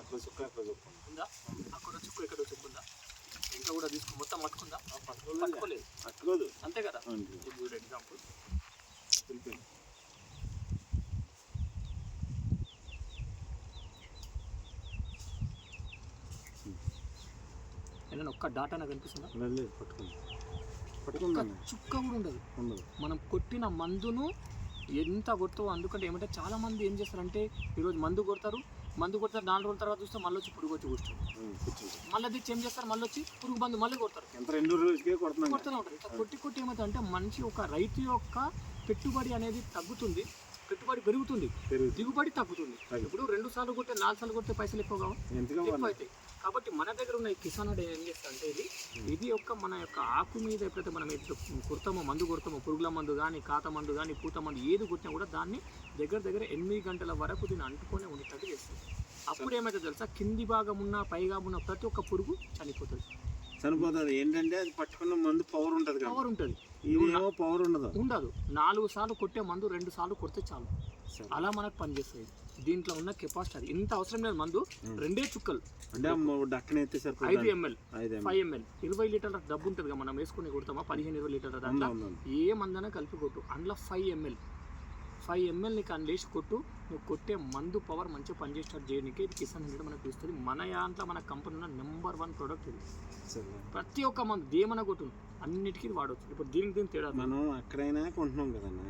అక్కడ చుక్క అక్కడ చుక్క ఉందా? అక్కడ చుక్కు ఇక్కడ చుక్కు ఉందా? ఇంకా కూడా తీసుకో, మొత్తం పట్టుకుందా? పట్టుకోలేదు, పట్టుకోదు అంతే కదా. Good example. వెళ్ళిపోయింది. ఏదైనా ఒక్క డాటా నాకు కనిపిస్తుందా? లేదు, పట్టుకుంది. ఒక్క చుక్క కూడా ఉండదు. మనం కొట్టిన మందును ఎంత కొడతావు. అందుకంటే ఏమంటే చాలా మంది ఏం చేస్తారంటే ఈరోజు మందు కొడతారు 4 రోజుల తర్వాత చూస్తే మళ్ళీ వచ్చి పురుగు వచ్చి కూర్చుంటారు. మళ్ళీ తెచ్చి ఏం చేస్తారు, మళ్ళీ వచ్చి పురుగు మందు మళ్ళీ కొడతారు. ఎంత 2 రోజులకే కొడుతూనే ఉంటారు. ఇట్లా కొట్టి ఏమవుతుందంటే మనిషి ఒక రైతు యొక్క పెట్టుబడి అనేది తగ్గుతుంది, పెట్టుబడి పెరుగుతుంది, దిగుబడి తగ్గుతుంది. ఇప్పుడు 2 సార్లు కొట్టే 4 సార్లు కొట్టే పైసలు ఎక్కువ అవుతాయి. కాబట్టి మన దగ్గర ఉన్న ఈ కిసాన్ అంటే ఏం చేస్తారంటే ఇది యొక్క మన యొక్క ఆకు మీద ఎప్పుడైతే మనం కుడతామో, మందు కొడతామో, పురుగుల మందు కానీ, కాత మందు కానీ, పూత మందు ఏది కొట్టినా కూడా దాన్ని దగ్గర 8 గంటల వరకు దీన్ని అంటుకొని ఉండేటట్టు చేస్తుంది. అప్పుడు ఏమైతే తెలుసా, కింది భాగం ఉన్న పైగా ఉన్న ప్రతి ఒక్క పురుగు చనిపోతుంది. ఏంటంటే అది పట్టుకున్న మందు పవర్ ఉంటుంది. పవర్ ఉండదు. 4 సార్లు కొట్టే మందు 2 సార్లు కొడితే చాలు, అలా మనకు పనిచేస్తుంది. దీంట్లో ఉన్న కెపాసిటీ అది ఇంత అవసరం లేదు. మందు 2 చుక్కలు అంటే 5 ml 5 ml 20 లీటర్ల డబ్బు ఉంటుంది. మనం వేసుకుని కొడతామా 15-20 లీటర్ల దాంట్లో ఏ మందైనా కలిపి కొట్టు, అందులో 5 ml నీకు అందులేసి కొట్టు. నువ్వు కొట్టే మందు పవర్ మంచిగా పనిచేసేటట్టు చేయడానికి ఇది కిసాన్ 100 మనకు ఇస్తుంది. మన దాంట్లో మన కంపెనీ ఉన్న నెంబర్ 1 ప్రోడక్ట్ ఇది. ప్రతి ఒక్క మందు దేమన్నా కొట్టు, అన్నిటికీ వాడవచ్చు. ఇప్పుడు దీనికి తేడా మనం ఎక్కడైనా కొంటున్నాం కదన్నా.